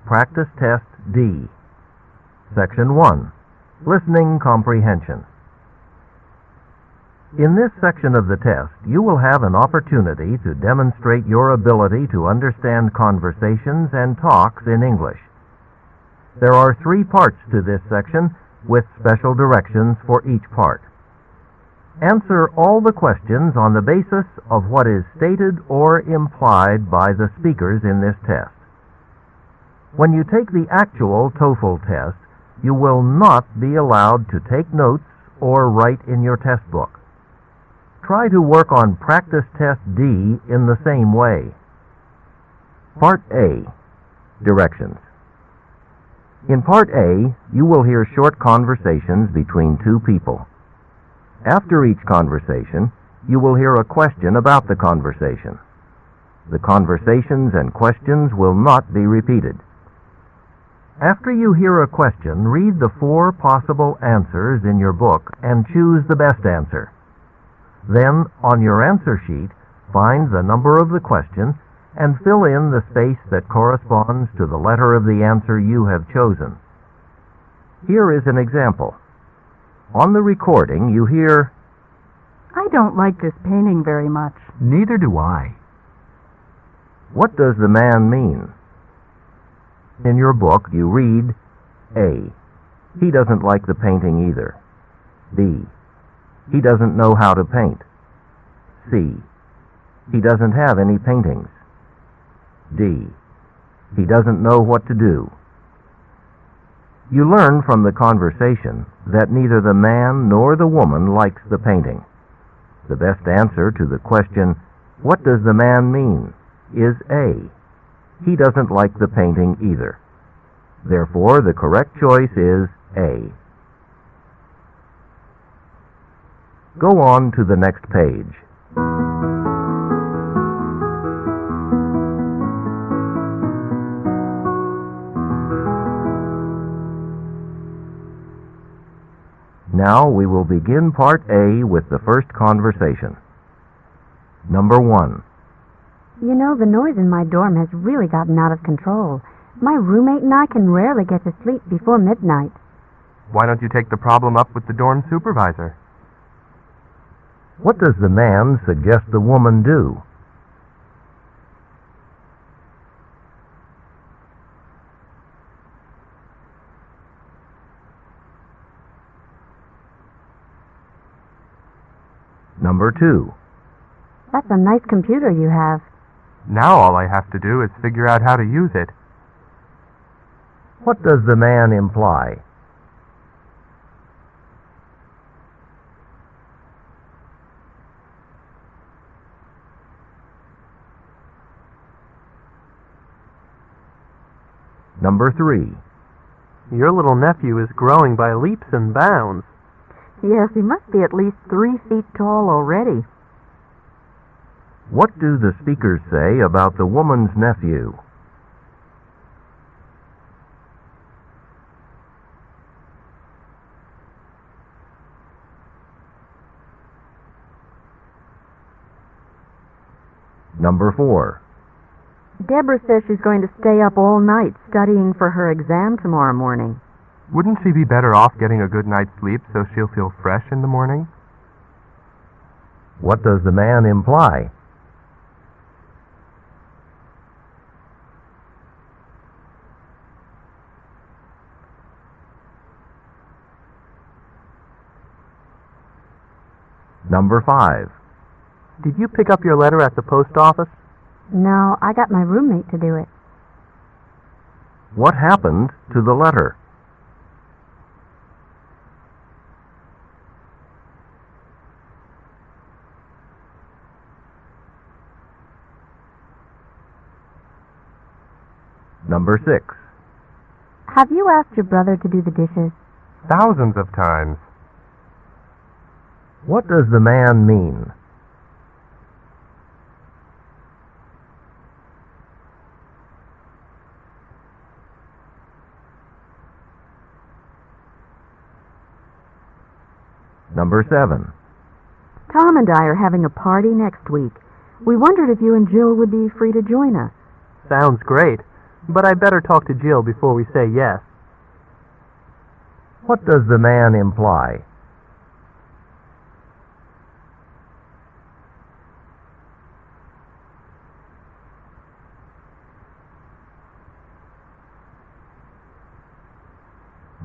Practice Test D. Section 1. Listening Comprehension. In this section of the test, you will have an opportunity to demonstrate your ability to understand conversations and talks in English. There are 3 parts to this section, with special directions for each part. Answer all the questions on the basis of what is stated or implied by the speakers in this test. When you take the actual TOEFL test, you will not be allowed to take notes or write in your test book. Try to work on Practice Test D in the same way. Part A. Directions. In Part A, you will hear short conversations between 2 people. After each conversation, you will hear a question about the conversation. The conversations and questions will not be repeated. After you hear a question, read the 4 possible answers in your book and choose the best answer. Then, on your answer sheet, find the number of the question and fill in the space that corresponds to the letter of the answer you have chosen. Here is an example. On the recording, you hear, "I don't like this painting very much." "Neither do I." "What does the man mean?" In your book, you read, A. He doesn't like the painting either. B. He doesn't know how to paint. C. He doesn't have any paintings. D. He doesn't know what to do. You learn from the conversation that neither the man nor the woman likes the painting. The best answer to the question, "What does the man mean?" is A. He doesn't like the painting either. Therefore, the correct choice is A. Go on to the next page. Now we will begin Part A with the first conversation. Number 1. You know, the noise in my dorm has really gotten out of control. My roommate and I can rarely get to sleep before midnight. Why don't you take the problem up with the dorm supervisor? What does the man suggest the woman do? Number 2. That's a nice computer you have. Now all I have to do is figure out how to use it. What does the man imply? Number 3. Your little nephew is growing by leaps and bounds. Yes, he must be at least 3 feet tall already. What do the speakers say about the woman's nephew? Number 4. Deborah says she's going to stay up all night studying for her exam tomorrow morning. Wouldn't she be better off getting a good night's sleep so she'll feel fresh in the morning? What does the man imply? Number 5. Did you pick up your letter at the post office? No, I got my roommate to do it. What happened to the letter? Number 6. Have you asked your brother to do the dishes? Thousands of times. What does the man mean? Number 7. Tom and I are having a party next week. We wondered if you and Jill would be free to join us. Sounds great. but I'd better talk to Jill before we say yes. What does the man imply?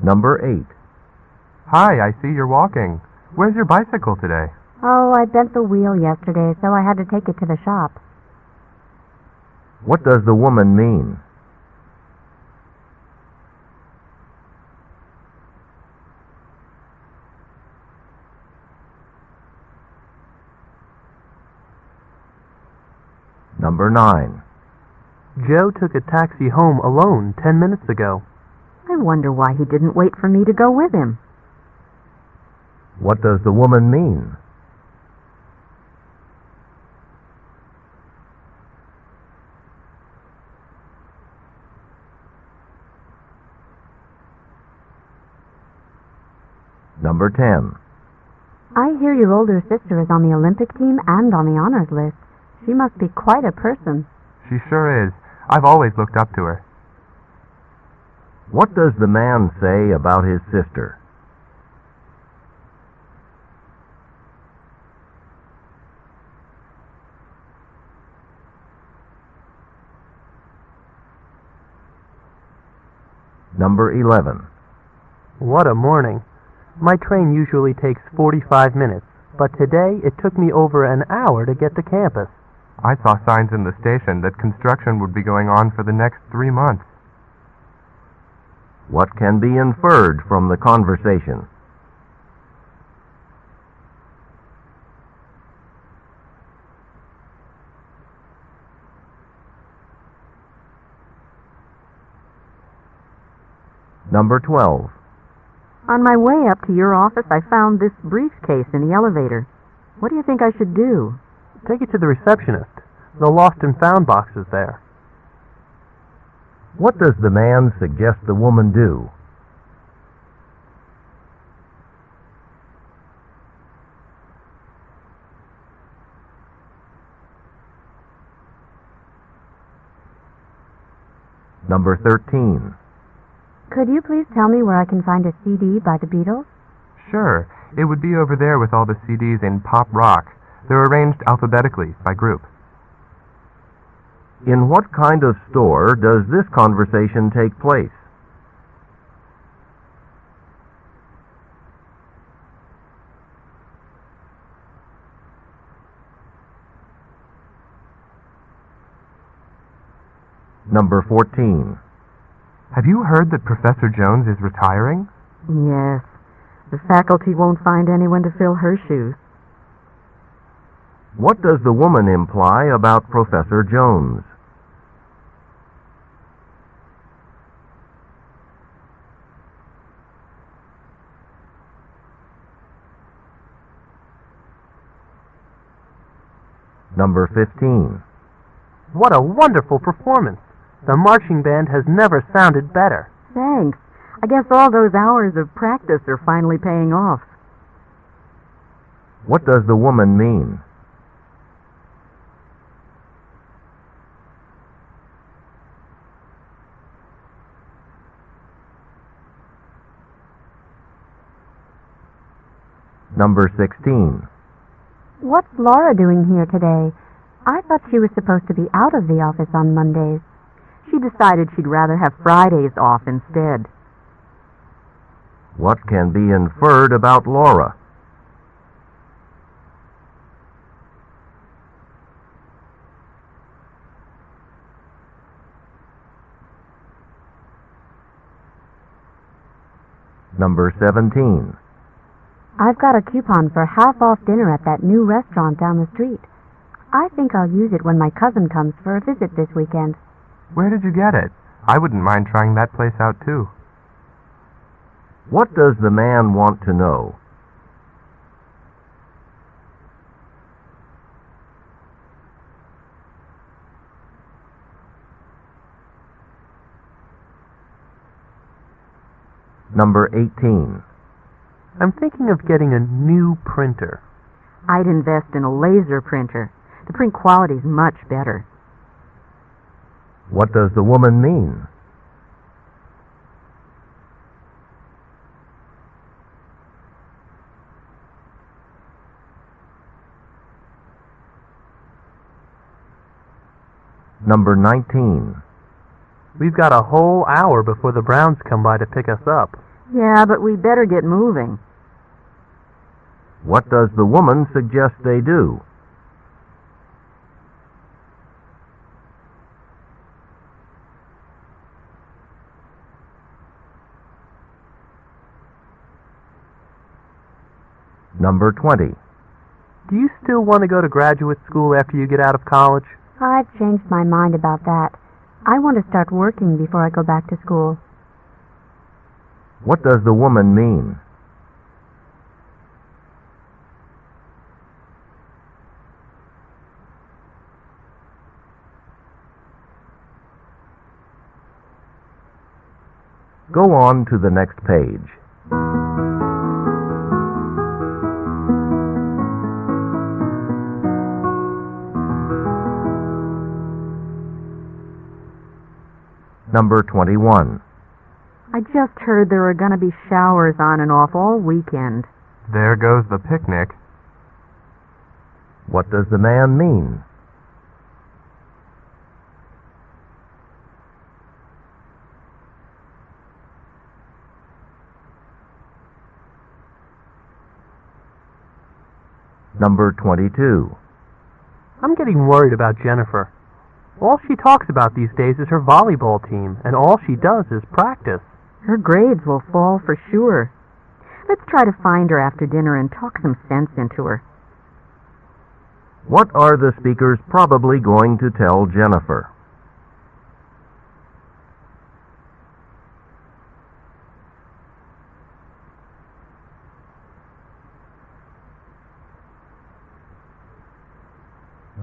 Number 8. Hi, I see you're walking. Where's your bicycle today? Oh, I bent the wheel yesterday, so I had to take it to the shop. What does the woman mean? Number 9. Joe took a taxi home alone 10 minutes ago. I wonder why he didn't wait for me to go with him. What does the woman mean? Number 10. I hear your older sister is on the Olympic team and on the honors list. She must be quite a person. She sure is. I've always looked up to her. What does the man say about his sister? Number 11. What a morning. My train usually takes 45 minutes, but today it took me over an hour to get to campus. I saw signs in the station that construction would be going on for the next 3 months. What can be inferred from the conversation? Number 12. On my way up to your office, I found this briefcase in the elevator. What do you think I should do? Take it to the receptionist. The lost and found box is there. What does the man suggest the woman do? Number 13. Could you please tell me where I can find a CD by the Beatles? Sure, it would be over there with all the CDs in pop rock. They're arranged alphabetically by group. In what kind of store does this conversation take place? Number 14. Have you heard that Professor Jones is retiring? Yes. The faculty won't find anyone to fill her shoes. What does the woman imply about Professor Jones? Number 15. What a wonderful performance! The marching band has never sounded better. Thanks. I guess all those hours of practice are finally paying off. What does the woman mean? Number 16. What's Laura doing here today? I thought she was supposed to be out of the office on Mondays. She decided she'd rather have Fridays off instead. What can be inferred about Laura? Number 17. I've got a coupon for half-off dinner at that new restaurant down the street. I think I'll use it when my cousin comes for a visit this weekend. Where did you get it? I wouldn't mind trying that place out too. What does the man want to know? Number 18. I'm thinking of getting a new printer. I'd invest in a laser printer. The print quality's much better. What does the woman mean? Number 19. We've got a whole hour before the Browns come by to pick us up. Yeah, but we better get moving. What does the woman suggest they do? Number 20. Do you still want to go to graduate school after you get out of college? I've changed my mind about that. I want to start working before I go back to school. What does the woman mean? Go on to the next page. Number 21. I just heard there are going to be showers on and off all weekend. There goes the picnic. What does the man mean? Number 22. I'm getting worried about Jennifer. All she talks about these days is her volleyball team, and all she does is practice. Her grades will fall for sure. Let's try to find her after dinner and talk some sense into her. What are the speakers probably going to tell Jennifer?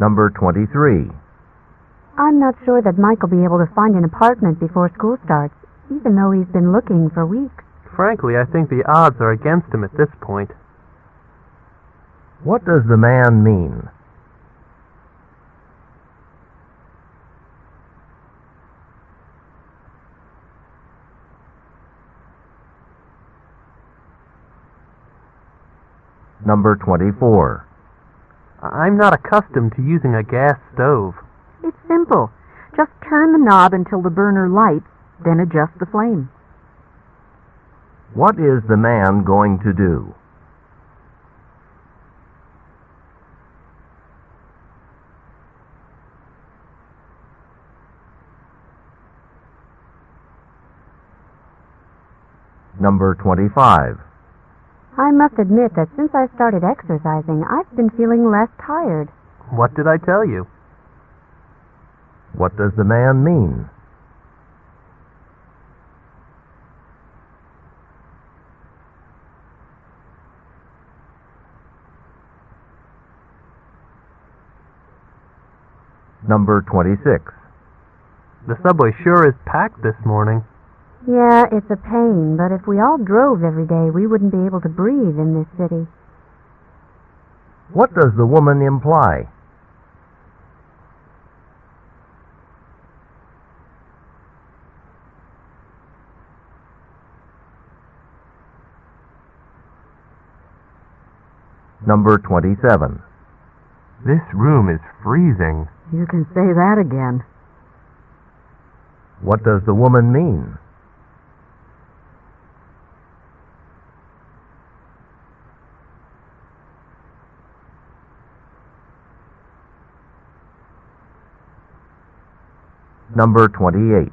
Number 23. I'm not sure that Mike will be able to find an apartment before school starts, even though he's been looking for weeks. Frankly, I think the odds are against him at this point. What does the man mean? Number 24. I'm not accustomed to using a gas stove. It's simple. Just turn the knob until the burner lights, then adjust the flame. What is the man going to do? Number 25. I must admit that since I started exercising, I've been feeling less tired. What did I tell you? What does the man mean? Number 26. The subway sure is packed this morning. Yeah, it's a pain, but if we all drove every day, we wouldn't be able to breathe in this city. What does the woman imply? Number 27. This room is freezing. You can say that again. What does the woman mean? Number 28.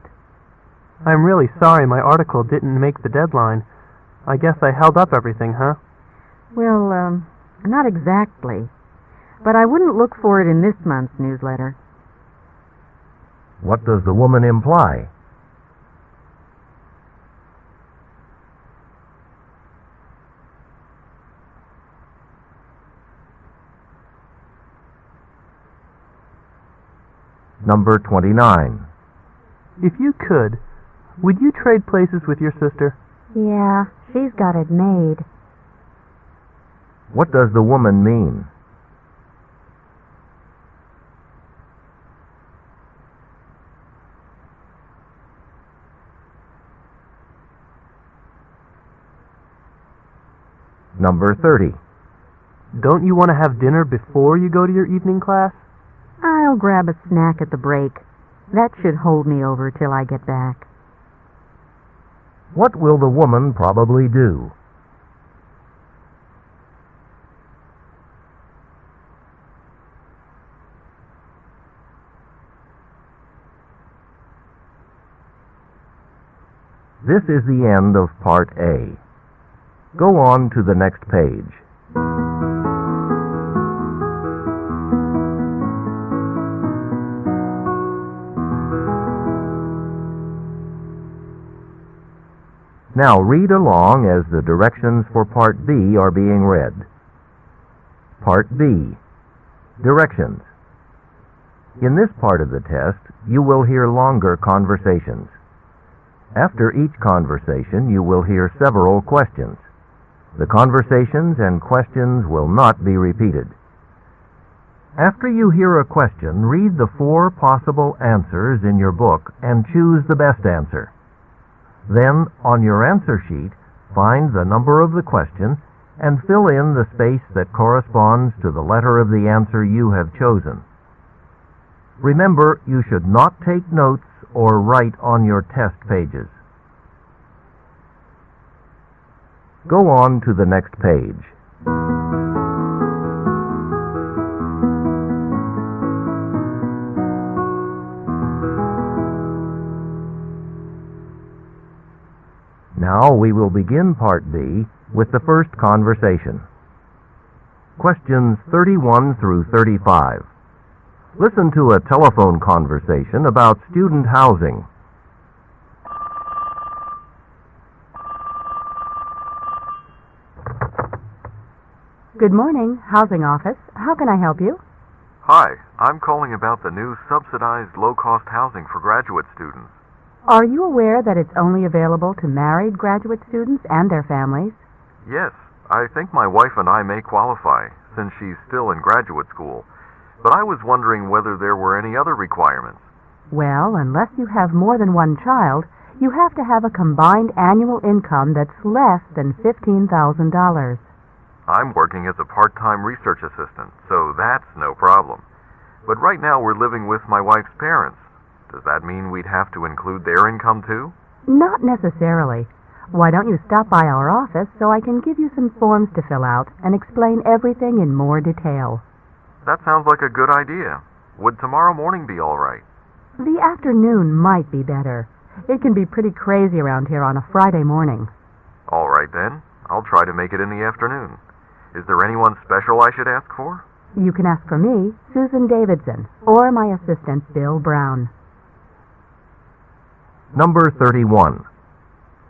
I'm really sorry my article didn't make the deadline. I guess I held up everything, huh? Well, not exactly. But I wouldn't look for it in this month's newsletter. What does the woman imply? Number 29. If you could, would you trade places with your sister? Yeah, she's got it made. What does the woman mean? Number 30. Don't you want to have dinner before you go to your evening class? I'll grab a snack at the break. That should hold me over till I get back. What will the woman probably do? This is the end of Part A. Go on to the next page. Now read along as the directions for Part B are being read. Part B. Directions. In this part of the test, you will hear longer conversations. After each conversation, you will hear several questions. The conversations and questions will not be repeated. After you hear a question, read the 4 possible answers in your book and choose the best answer. Then, on your answer sheet, find the number of the question and fill in the space that corresponds to the letter of the answer you have chosen. Remember, you should not take notes or write on your test pages. Go on to the next page. Now we will begin Part B with the first conversation. Questions 31 through 35. Listen to a telephone conversation about student housing. Good morning, housing office. How can I help you? Hi, I'm calling about the new subsidized low-cost housing for graduate students. Are you aware that it's only available to married graduate students and their families? Yes, I think my wife and I may qualify, since she's still in graduate school. But I was wondering whether there were any other requirements. Well, unless you have more than one child, you have to have a combined annual income that's less than $15,000. I'm working as a part-time research assistant, so that's no problem. But right now we're living with my wife's parents. Does that mean we'd have to include their income too? Not necessarily. Why don't you stop by our office so I can give you some forms to fill out and explain everything in more detail? That sounds like a good idea. Would tomorrow morning be all right? The afternoon might be better. It can be pretty crazy around here on a Friday morning. All right then. I'll try to make it in the afternoon. Is there anyone special I should ask for? You can ask for me, Susan Davidson, or my assistant, Bill Brown. Number 31.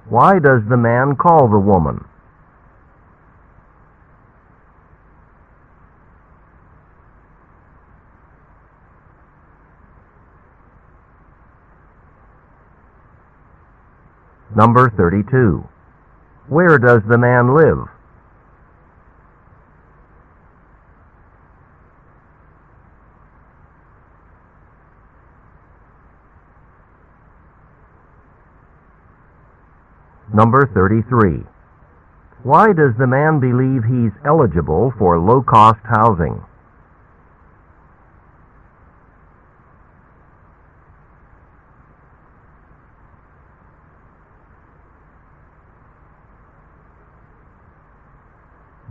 Why does the man call the woman? Number 32. Where does the man live? Number 33. Why does the man believe he's eligible for low-cost housing?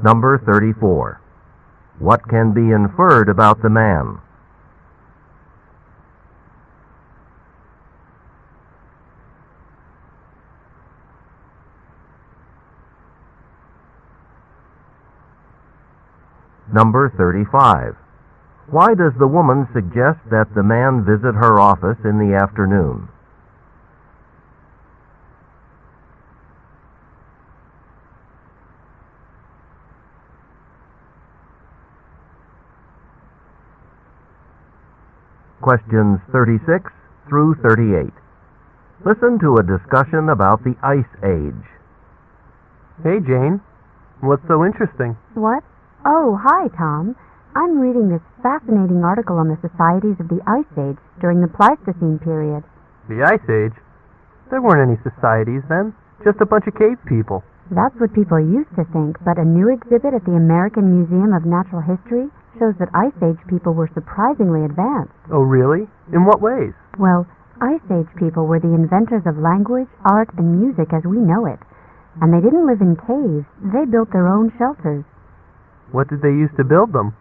Number 34. What can be inferred about the man? Number 35. Why does the woman suggest that the man visit her office in the afternoon? Questions 36 through 38. Listen to a discussion about the Ice Age. Hey, Jane. What's so interesting? What? Oh, hi, Tom. I'm reading this fascinating article on the societies of the Ice Age during the Pleistocene period. The Ice Age? There weren't any societies then. Just a bunch of cave people. That's what people used to think, but a new exhibit at the American Museum of Natural History shows that Ice Age people were surprisingly advanced. Oh, really? In what ways? Well, Ice Age people were the inventors of language, art, and music as we know it. And they didn't live in caves. They built their own shelters. What did they use to build them?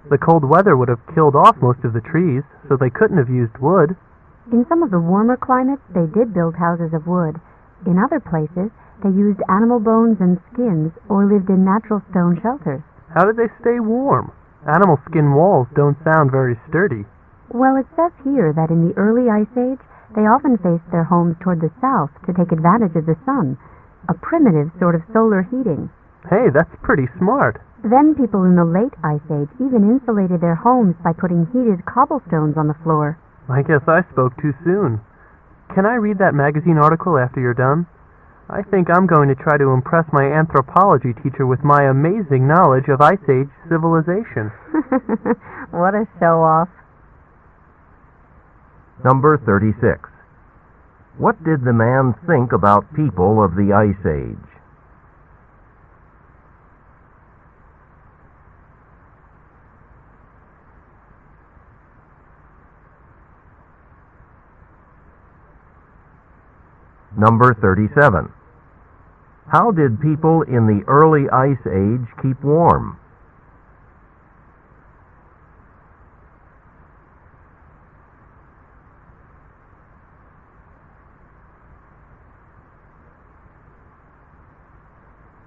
The cold weather would have killed off most of the trees, so they couldn't have used wood. In some of the warmer climates, they did build houses of wood. In other places, they used animal bones and skins or lived in natural stone shelters. How did they stay warm? Animal skin walls don't sound very sturdy. Well, it says here that in the early Ice Age, they often faced their homes toward the south to take advantage of the sun, a primitive sort of solar heating. Hey, that's pretty smart. Then people in the late Ice Age even insulated their homes by putting heated cobblestones on the floor. I guess I spoke too soon. Can I read that magazine article after you're done? I think I'm going to try to impress my anthropology teacher with my amazing knowledge of Ice Age civilization. What a show-off. Number 36. What did the man think about people of the Ice Age? Number 37. How did people in the early Ice Age keep warm?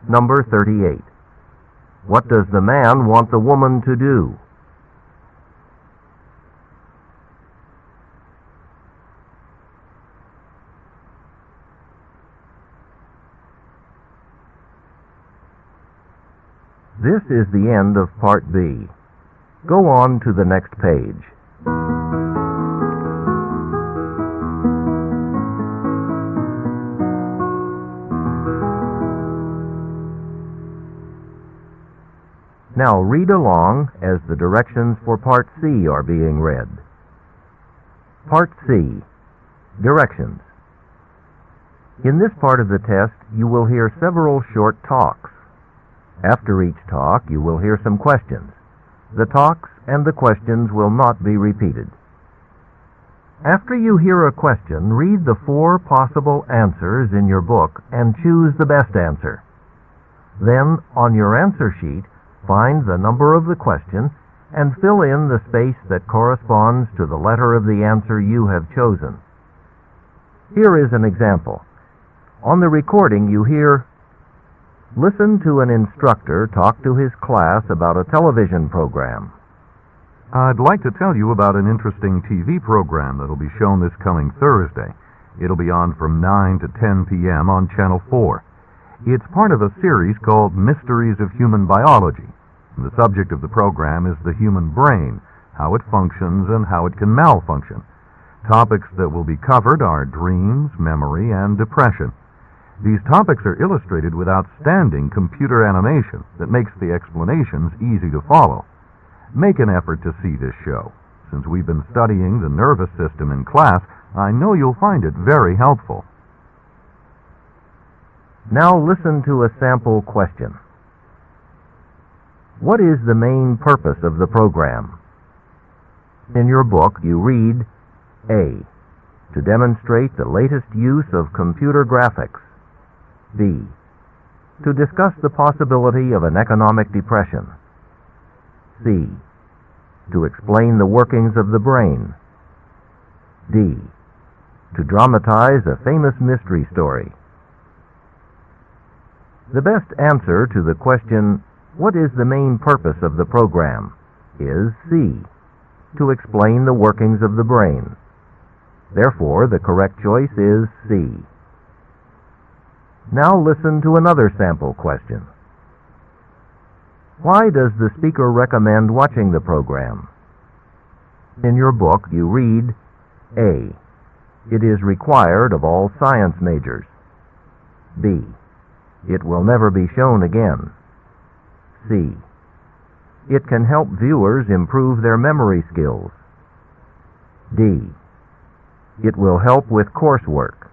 Number 38. What does the man want the woman to do? This is the end of Part B. Go on to the next page. Now read along as the directions for Part C are being read. Part C. Directions. In this part of the test, you will hear several short talks. After each talk, you will hear some questions. The talks and the questions will not be repeated. After you hear a question, read the 4 possible answers in your book and choose the best answer. Then, on your answer sheet, find the number of the question and fill in the space that corresponds to the letter of the answer you have chosen. Here is an example. On the recording, you hear, "Listen to an instructor talk to his class about a television program." I'd like to tell you about an interesting TV program that'll be shown this coming Thursday. It'll be on from 9 to 10 p.m. on Channel 4. It's part of a series called Mysteries of Human Biology. And the subject of the program is the human brain, how it functions and how it can malfunction. Topics that will be covered are dreams, memory, and depression. These topics are illustrated with outstanding computer animation that makes the explanations easy to follow. Make an effort to see this show. Since we've been studying the nervous system in class, I know you'll find it very helpful. Now listen to a sample question. What is the main purpose of the program? In your book, you read, A. To demonstrate the latest use of computer graphics. B. To discuss the possibility of an economic depression. C. To explain the workings of the brain. D. To dramatize a famous mystery story. The best answer to the question, "What is the main purpose of the program?" is C. To explain the workings of the brain. Therefore, the correct choice is C. Now listen to another sample question. Why does the speaker recommend watching the program? In your book, you read, A. It is required of all science majors. B. It will never be shown again. C. It can help viewers improve their memory skills. D. It will help with coursework.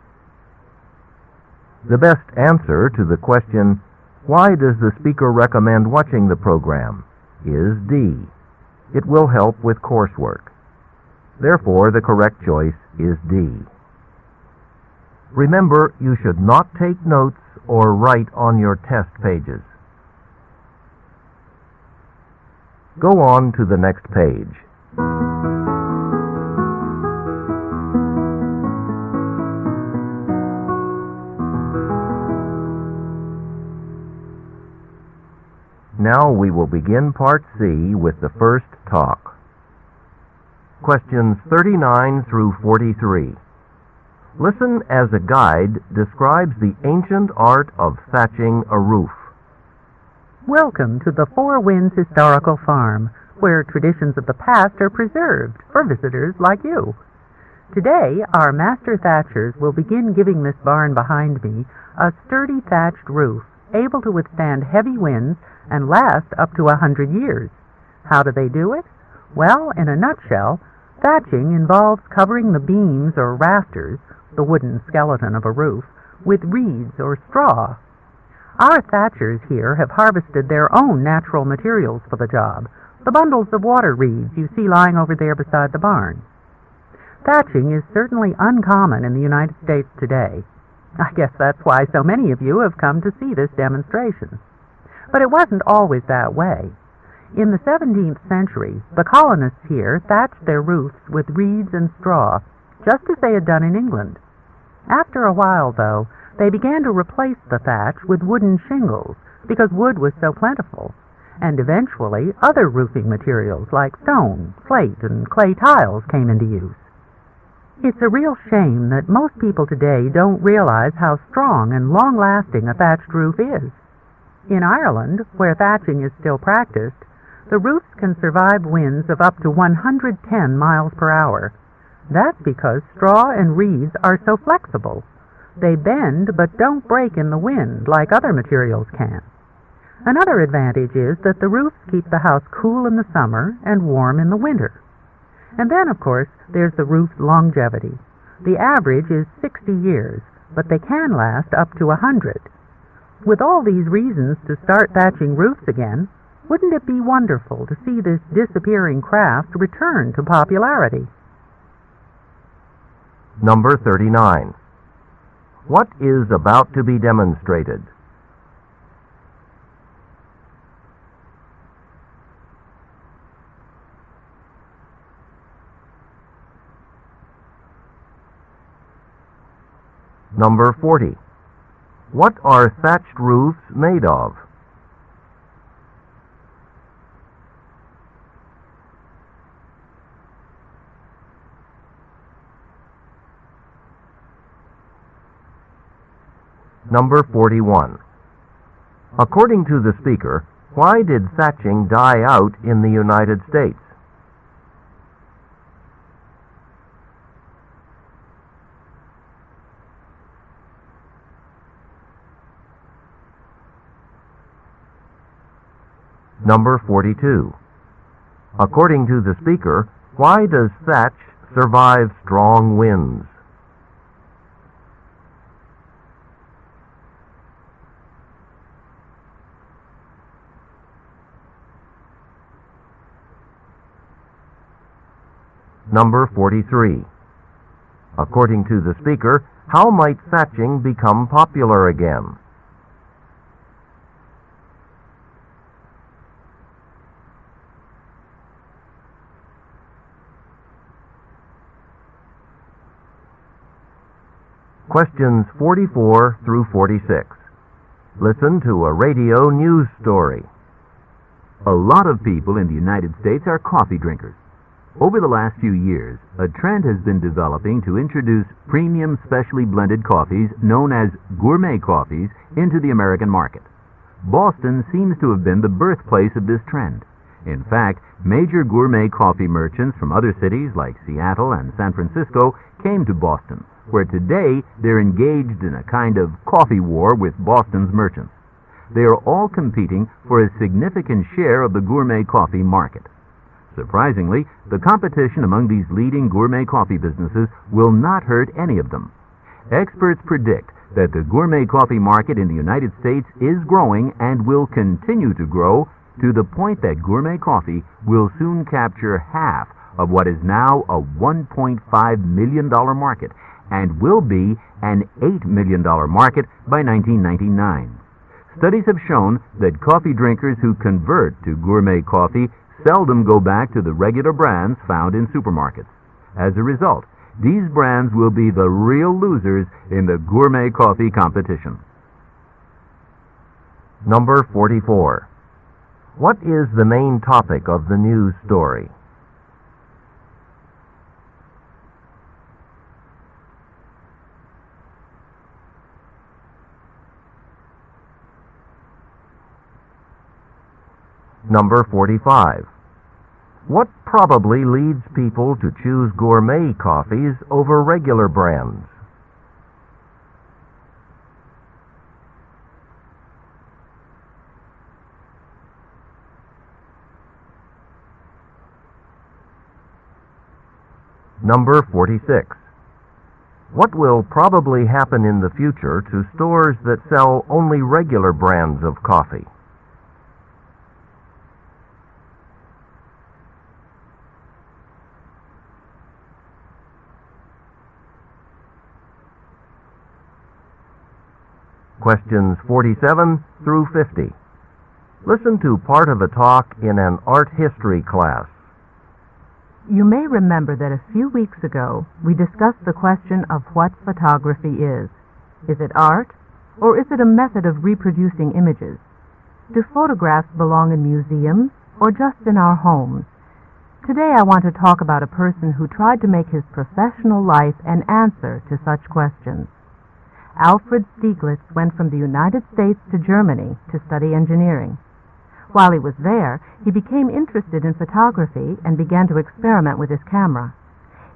The best answer to the question, why does the speaker recommend watching the program, is D. It will help with coursework. Therefore, the correct choice is D. Remember, you should not take notes or write on your test pages. Go on to the next page. Now we will begin Part C with the first talk. Questions 39 through 43. Listen as a guide describes the ancient art of thatching a roof. Welcome to the Four Winds Historical Farm, where traditions of the past are preserved for visitors like you. Today, our master thatchers will begin giving this barn behind me a sturdy thatched roof, able to withstand heavy winds and last up to 100 years. How do they do it? Well, in a nutshell, thatching involves covering the beams or rafters, the wooden skeleton of a roof, with reeds or straw. Our thatchers here have harvested their own natural materials for the job, the bundles of water reeds you see lying over there beside the barn. Thatching is certainly uncommon in the United States today. I guess that's why so many of you have come to see this demonstration. But it wasn't always that way. In the 17th century, the colonists here thatched their roofs with reeds and straw, just as they had done in England. After a while, though, they began to replace the thatch with wooden shingles, because wood was so plentiful, and eventually other roofing materials like stone, slate, and clay tiles came into use. It's a real shame that most people today don't realize how strong and long-lasting a thatched roof is. In Ireland, where thatching is still practiced, the roofs can survive winds of up to 110 miles per hour. That's because straw and reeds are so flexible. They bend but don't break in the wind like other materials can. Another advantage is that the roofs keep the house cool in the summer and warm in the winter. And then, of course, there's the roof's longevity. The average is 60 years, but they can last up to 100. With all these reasons to start thatching roofs again, wouldn't it be wonderful to see this disappearing craft return to popularity? Number 39. What is about to be demonstrated? Number 40. What are thatched roofs made of? Number 41. According to the speaker, why did thatching die out in the United States? Number 42. According to the speaker, why does thatch survive strong winds? Number 43. According to the speaker, how might thatching become popular again? Questions 44 through 46. Listen to a radio news story. A lot of people in the United States are coffee drinkers. Over the last few years, a trend has been developing to introduce premium specially blended coffees known as gourmet coffees into the American market. Boston seems to have been the birthplace of this trend. In fact, major gourmet coffee merchants from other cities like Seattle and San Francisco came to Boston, where today they're engaged in a kind of coffee war with Boston's merchants. They are all competing for a significant share of the gourmet coffee market. Surprisingly, the competition among these leading gourmet coffee businesses will not hurt any of them. Experts predict that the gourmet coffee market in the United States is growing and will continue to grow to the point that gourmet coffee will soon capture half of what is now a $1.5 million market and will be an $8 million market by 1999. Studies have shown that coffee drinkers who convert to gourmet coffee seldom go back to the regular brands found in supermarkets. As a result, these brands will be the real losers in the gourmet coffee competition. Number 44. What is the main topic of the news story? Number 45. What probably leads people to choose gourmet coffees over regular brands? Number 46. What will probably happen in the future to stores that sell only regular brands of coffee? Questions 47 through 50. Listen to part of a talk in an art history class. You may remember that a few weeks ago we discussed the question of what photography is. Is it art, or is it a method of reproducing images? Do photographs belong in museums, or just in our homes? Today I want to talk about a person who tried to make his professional life an answer to such questions. Alfred Stieglitz went from the United States to Germany to study engineering. While he was there, he became interested in photography and began to experiment with his camera.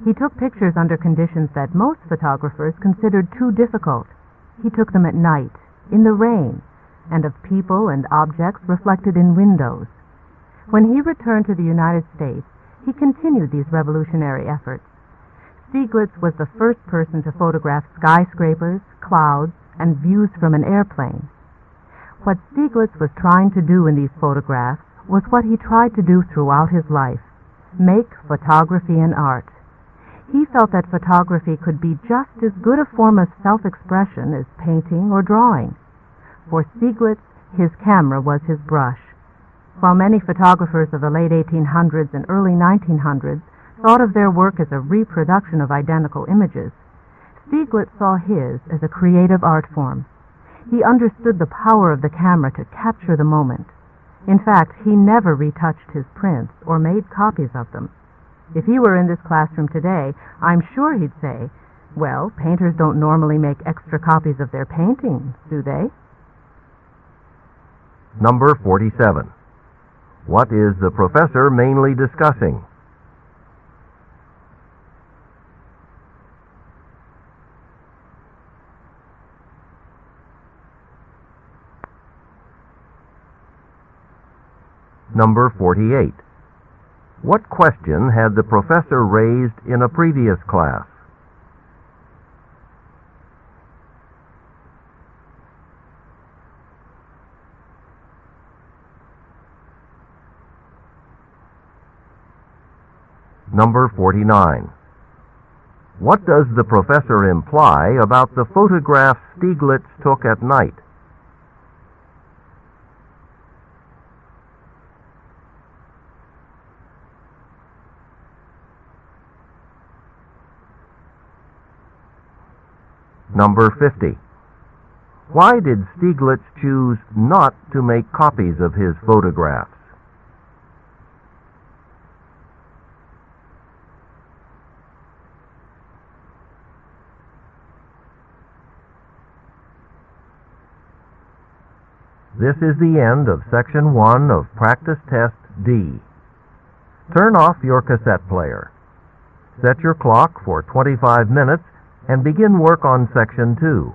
He took pictures under conditions that most photographers considered too difficult. He took them at night, in the rain, and of people and objects reflected in windows. When he returned to the United States, he continued these revolutionary efforts. Stieglitz was the first person to photograph skyscrapers, clouds, and views from an airplane. What Stieglitz was trying to do in these photographs was what he tried to do throughout his life: make photography an art. He felt that photography could be just as good a form of self-expression as painting or drawing. For Stieglitz, his camera was his brush. While many photographers of the late 1800s and early 1900s thought of their work as a reproduction of identical images, Stieglitz saw his as a creative art form. He understood the power of the camera to capture the moment. In fact, he never retouched his prints or made copies of them. If he were in this classroom today, I'm sure he'd say, "Well, painters don't normally make extra copies of their paintings, do they?" Number 47. What is the professor mainly discussing? Number 48. What question had the professor raised in a previous class? Number 49. What does the professor imply about the photographs Stieglitz took at night? Number 50. Why did Stieglitz choose not to make copies of his photographs? This is the end of Section 1 of Practice Test D. Turn off your cassette player. Set your clock for 25 minutes and begin work on Section 2.